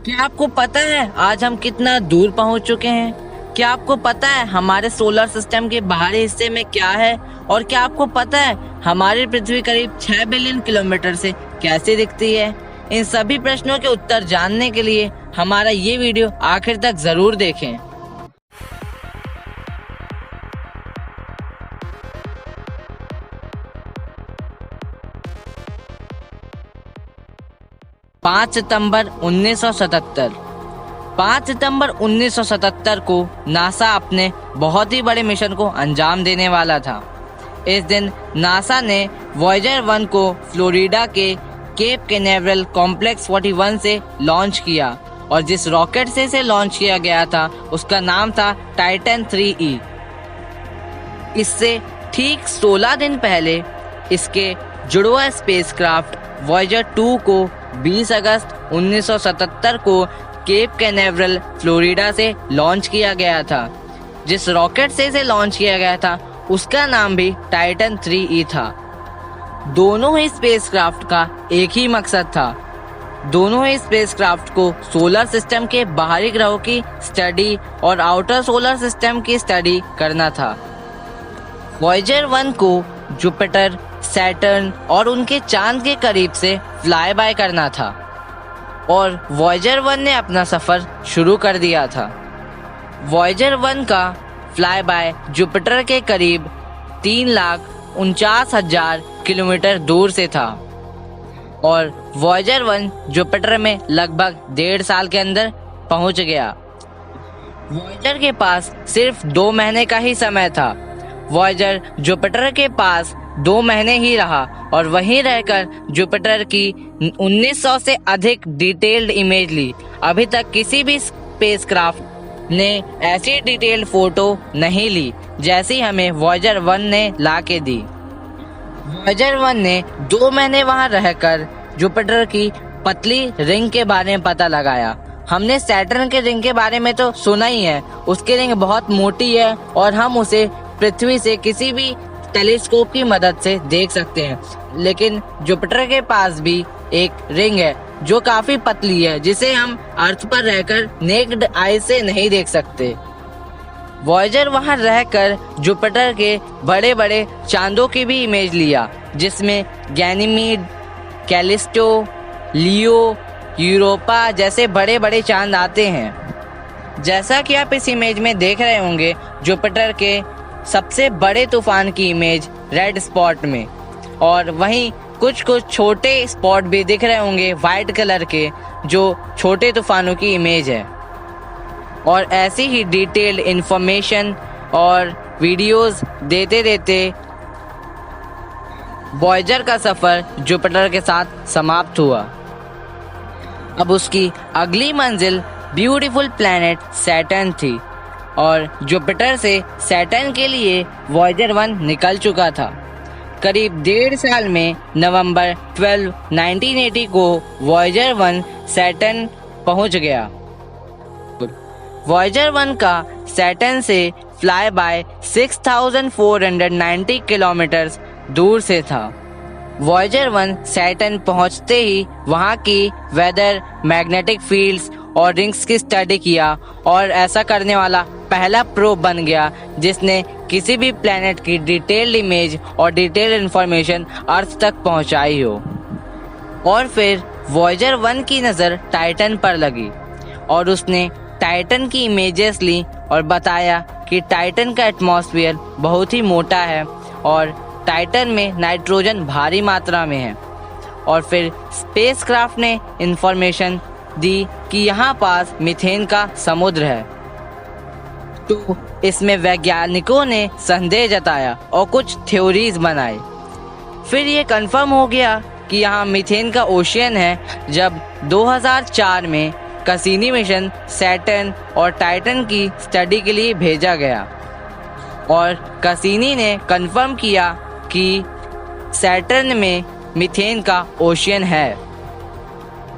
क्या आपको पता है आज हम कितना दूर पहुंच चुके हैं? क्या आपको पता है हमारे सोलर सिस्टम के बाहरी हिस्से में क्या है? और क्या आपको पता है हमारी पृथ्वी करीब 6 बिलियन किलोमीटर से कैसे दिखती है? इन सभी प्रश्नों के उत्तर जानने के लिए हमारा ये वीडियो आखिर तक जरूर देखें। पाँच सितंबर 1977 को नासा अपने बहुत ही बड़े मिशन को अंजाम देने वाला था। इस दिन नासा ने वॉयेजर 1 को फ्लोरिडा के केप कैनावेरल कॉम्प्लेक्स 41 से लॉन्च किया और जिस रॉकेट से इसे लॉन्च किया गया था उसका नाम था टाइटन 3E। इससे ठीक 16 दिन पहले इसके जुड़वा स्पेसक्राफ्ट वॉयेजर 2 को 20 अगस्त 1977 को केप कैनावेरल फ्लोरिडा से लॉन्च किया गया था। जिस रॉकेट से इसे लॉन्च किया गया था उसका नाम भी टाइटन 3E था। दोनों ही स्पेसक्राफ्ट का एक ही मकसद था। दोनों ही स्पेसक्राफ्ट को सोलर सिस्टम के बाहरी ग्रहों की स्टडी और आउटर सोलर सिस्टम की स्टडी करना था। वॉयेजर 1 को जुपिटर, सैटर्न और उनके चांद के करीब से फ्लाई बाय करना था और वॉयेजर 1 ने अपना सफर शुरू कर दिया था। वॉयेजर 1 का फ्लाई बाय जुपिटर के करीब 3,49,000 किलोमीटर दूर से था और वॉयेजर 1 जुपिटर में लगभग 1.5 साल के अंदर पहुंच गया। वॉयेजर के पास सिर्फ 2 महीने का ही समय था। वॉयेजर जुपिटर के पास 2 महीने ही रहा और वहीं रहकर जुपिटर की 1900 से अधिक डिटेल्ड इमेज ली। अभी तक किसी भी स्पेसक्राफ्ट ने ऐसी डिटेल्ड फोटो नहीं ली जैसी हमें वॉयेजर 1 ने ला के दी। वॉयेजर 1 ने 2 महीने वहां रहकर जुपिटर की पतली रिंग के बारे में पता लगाया। हमने सैटर्न के रिंग के बारे में तो सुना ही है, उसकी रिंग बहुत मोटी है और हम उसे पृथ्वी से किसी भी टेलीस्कोप की मदद से देख सकते हैं। लेकिन जुपिटर के पास भी एक रिंग है जो काफी पतली है जिसे हम अर्थ पर रहकर नेक्ड आई से नहीं देख सकते। वॉयेजर वहां रहकर जुपिटर के बड़े बड़े चांदों की भी इमेज लिया जिसमें गैनीमीड, कैलिस्टो, लियो, यूरोपा जैसे बड़े बड़े चांद आते हैं। जैसा कि आप इस इमेज में देख रहे होंगे, जुपिटर के सबसे बड़े तूफान की इमेज रेड स्पॉट में और वहीं कुछ छोटे स्पॉट भी दिख रहे होंगे वाइट कलर के, जो छोटे तूफानों की इमेज है। और ऐसी ही डिटेल्ड इंफॉर्मेशन और वीडियोस देते देते वॉयेजर का सफर जुपिटर के साथ समाप्त हुआ। अब उसकी अगली मंजिल ब्यूटीफुल प्लैनेट सैटर्न थी और जुपिटर से सैटर्न के लिए वॉयेजर 1 निकल चुका था। करीब 1.5 साल में नवंबर 12, 1980 को वॉयेजर 1 सैटर्न पहुंच गया। वॉयेजर 1 का सैटर्न से फ्लाई बाय 6,490 किलोमीटर दूर से था। वॉयेजर 1 सैटर्न पहुंचते ही वहां की वेदर, मैग्नेटिक फील्ड्स और रिंग्स की स्टडी किया और ऐसा करने वाला पहला प्रोब बन गया जिसने किसी भी प्लेनेट की डिटेल्ड इमेज और डिटेल्ड इंफॉर्मेशन अर्थ तक पहुंचाई हो। और फिर वॉयेजर 1 की नज़र टाइटन पर लगी और उसने टाइटन की इमेजेस ली और बताया कि टाइटन का एटमॉस्फेयर बहुत ही मोटा है और टाइटन में नाइट्रोजन भारी मात्रा में है। और फिर स्पेसक्राफ्ट ने इंफॉर्मेशन दी कि यहाँ पास मीथेन का समुद्र है। तो इसमें वैज्ञानिकों ने संदेह जताया और कुछ थ्योरीज बनाई। फिर ये कंफर्म हो गया कि यहाँ मीथेन का ओशियन है जब 2004 में कैसिनी मिशन सैटर्न और टाइटन की स्टडी के लिए भेजा गया और कैसिनी ने कंफर्म किया कि सैटर्न में मीथेन का ओशियन है।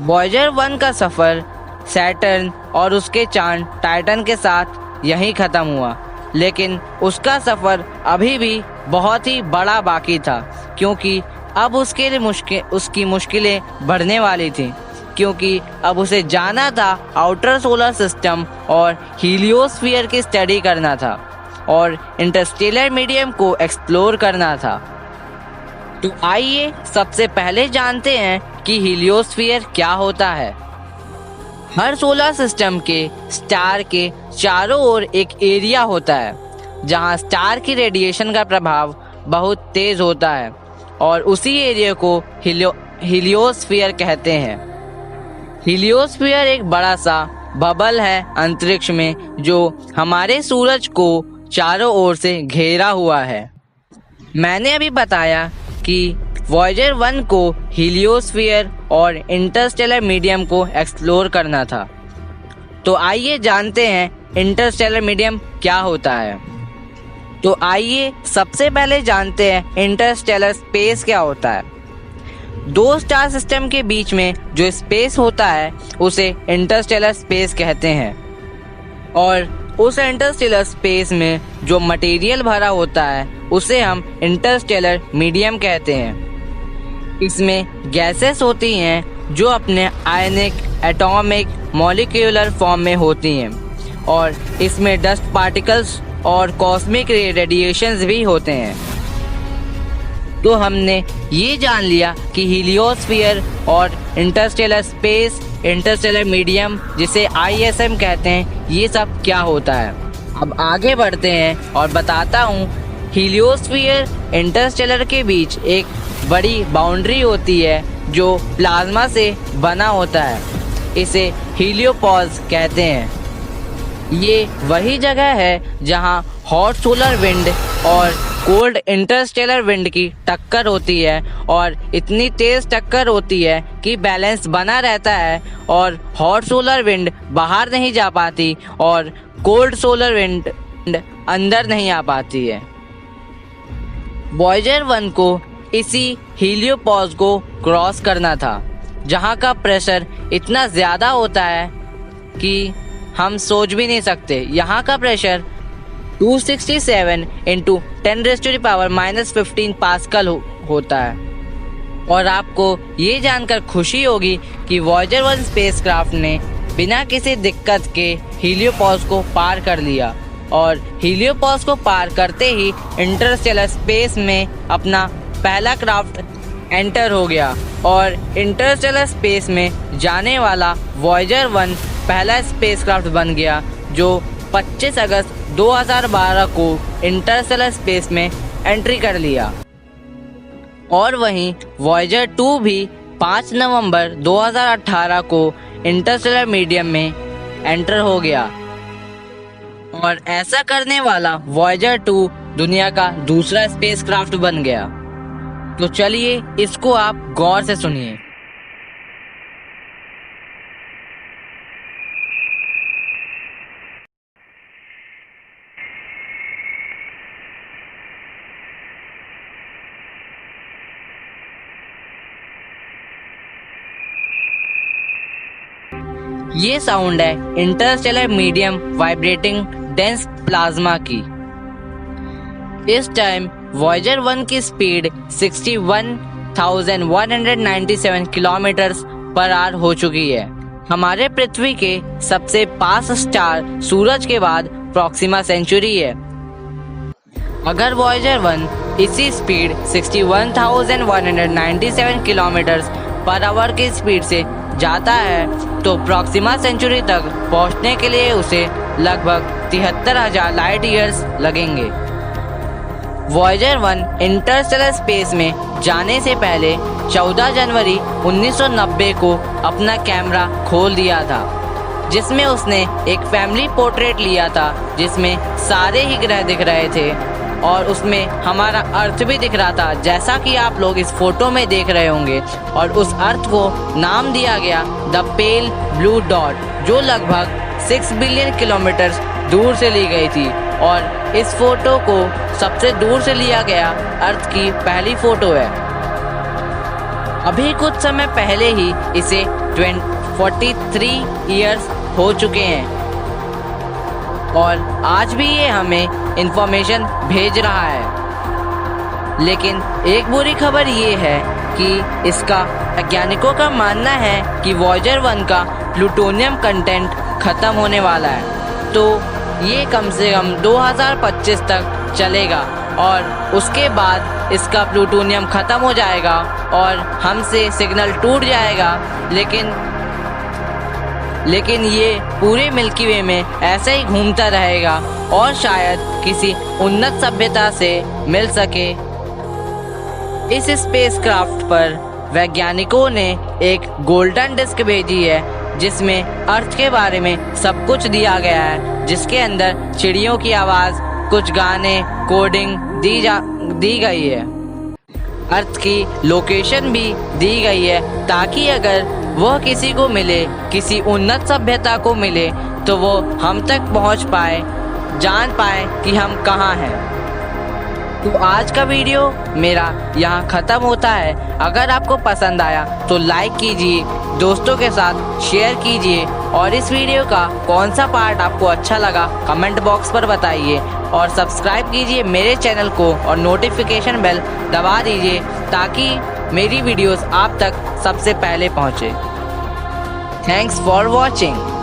वॉयेजर 1 का सफ़र सैटर्न और उसके चांद टाइटन के साथ यहीं ख़त्म हुआ, लेकिन उसका सफ़र अभी भी बहुत ही बड़ा बाकी था क्योंकि अब उसकी मुश्किलें बढ़ने वाली थी क्योंकि अब उसे जाना था आउटर सोलर सिस्टम और हीलियोस्फीयर की स्टडी करना था और इंटरस्टेलर मीडियम को एक्सप्लोर करना था। तो आइए सबसे पहले जानते हैं कि हीलियोस्फीयर क्या होता है। हर सोलर सिस्टम के स्टार के चारों ओर एक एरिया होता है जहां स्टार की रेडिएशन का प्रभाव बहुत तेज होता है और उसी एरिया को हीलियोस्फीयर कहते हैं। हीलियोस्फीयर एक बड़ा सा बबल है अंतरिक्ष में जो हमारे सूरज को चारों ओर से घेरा हुआ है। मैंने अभी बताया कि वॉयेजर 1 को हीलियोस्फीयर और इंटरस्टेलर मीडियम को एक्सप्लोर करना था। तो आइए जानते हैं इंटरस्टेलर मीडियम क्या होता है। तो आइए सबसे पहले जानते हैं इंटरस्टेलर स्पेस क्या होता है। दो स्टार सिस्टम के बीच में जो स्पेस होता है उसे इंटरस्टेलर स्पेस कहते हैं और उस इंटरस्टेलर स्पेस में जो मटेरियल भरा होता है उसे हम इंटरस्टेलर मीडियम कहते हैं। इसमें गैसेस होती हैं जो अपने आयनिक, एटॉमिक, मॉलिक्यूलर फॉर्म में होती हैं और इसमें डस्ट पार्टिकल्स और कॉस्मिक रेडिएशंस भी होते हैं। तो हमने ये जान लिया कि हीलियोस्फीयर और इंटरस्टेलर स्पेस, इंटरस्टेलर मीडियम जिसे ISM कहते हैं, ये सब क्या होता है। अब आगे बढ़ते हैं और बताता हूँ। हीलियोस्फीयर इंटरस्टेलर के बीच एक बड़ी बाउंड्री होती है जो प्लाज्मा से बना होता है। इसे हीलियोपॉज कहते हैं। ये वही जगह है जहाँ हॉट सोलर विंड और कोल्ड इंटरस्टेलर विंड की टक्कर होती है और इतनी तेज टक्कर होती है कि बैलेंस बना रहता है और हॉट सोलर विंड बाहर नहीं जा पाती और कोल्ड सोलर विंड अंदर नहीं आ पाती है। वॉयेजर 1 को इसी हीलियोपॉज को क्रॉस करना था जहाँ का प्रेशर इतना ज़्यादा होता है कि हम सोच भी नहीं सकते। यहाँ का प्रेशर 267 × 10⁻⁻15 पास्कल होता है। और आपको ये जानकर खुशी होगी कि वॉयेजर 1 स्पेसक्राफ्ट ने बिना किसी दिक्कत के हीलियोपॉज को पार कर लिया और हीलियोपॉज को पार करते ही इंटरस्टेलर स्पेस में अपना पहला क्राफ्ट एंटर हो गया और इंटरस्टेलर स्पेस में जाने वाला वॉयेजर 1 पहला स्पेसक्राफ्ट बन गया जो 25 अगस्त 2012 को इंटरस्टेलर स्पेस में एंट्री कर लिया। और वहीं वॉयेजर 2 भी 5 नवंबर 2018 को इंटरस्टेलर मीडियम में एंटर हो गया और ऐसा करने वाला वॉयेजर 2 दुनिया का दूसरा स्पेसक्राफ्ट बन गया। तो चलिए इसको आप गौर से सुनिए। ये साउंड है Interstellar medium vibrating dense plasma की। इस टाइम वॉयेजर 1 की स्पीड 61,197 किलोमीटर्स पर आवर हो चुकी है। हमारे पृथ्वी के सबसे पास स्टार सूरज के बाद प्रॉक्सिमा सेंचुरी है। अगर वॉयेजर 1 इसी स्पीड 61,197 किलोमीटर्स पर आवर की स्पीड से जाता है तो प्रॉक्सिमा सेंचुरी तक पहुंचने के लिए उसे लगभग 73,000 लाइट ईयर्स लगेंगे। वॉयेजर 1 इंटरस्टेलर स्पेस में जाने से पहले 14 जनवरी 1990 को अपना कैमरा खोल दिया था जिसमें उसने एक फैमिली पोर्ट्रेट लिया था जिसमें सारे ही ग्रह दिख रहे थे और उसमें हमारा अर्थ भी दिख रहा था जैसा कि आप लोग इस फोटो में देख रहे होंगे। और उस अर्थ को नाम दिया गया द पेल ब्लू डॉट जो लगभग 6 बिलियन किलोमीटर दूर से ली गई थी और इस फोटो को सबसे दूर से लिया गया अर्थ की पहली फोटो है। अभी कुछ समय पहले ही इसे 43 ईयर्स हो चुके हैं और आज भी ये हमें इंफॉर्मेशन भेज रहा है। लेकिन एक बुरी खबर ये है कि इसका वैज्ञानिकों का मानना है कि वॉयेजर 1 का प्लूटोनियम कंटेंट खत्म होने वाला है, तो ये कम से कम 2025 तक चलेगा और उसके बाद इसका प्लूटोनियम खत्म हो जाएगा और हमसे सिग्नल टूट जाएगा। लेकिन ये पूरे मिल्की वे में ऐसे ही घूमता रहेगा और शायद किसी उन्नत सभ्यता से मिल सके। इस स्पेसक्राफ्ट पर वैज्ञानिकों ने एक गोल्डन डिस्क भेजी है जिसमें अर्थ के बारे में सब कुछ दिया गया है, जिसके अंदर चिड़ियों की आवाज़, कुछ गाने, कोडिंग दी गई है। अर्थ की लोकेशन भी दी गई है ताकि अगर वह किसी को मिले, किसी उन्नत सभ्यता को मिले, तो वो हम तक पहुंच पाए, जान पाए कि हम कहाँ हैं। तो आज का वीडियो मेरा यहाँ ख़त्म होता है। अगर आपको पसंद आया तो लाइक कीजिए, दोस्तों के साथ शेयर कीजिए और इस वीडियो का कौन सा पार्ट आपको अच्छा लगा कमेंट बॉक्स पर बताइए और सब्सक्राइब कीजिए मेरे चैनल को और नोटिफिकेशन बेल दबा दीजिए ताकि मेरी वीडियोस आप तक सबसे पहले पहुँचे। Thanks for watching.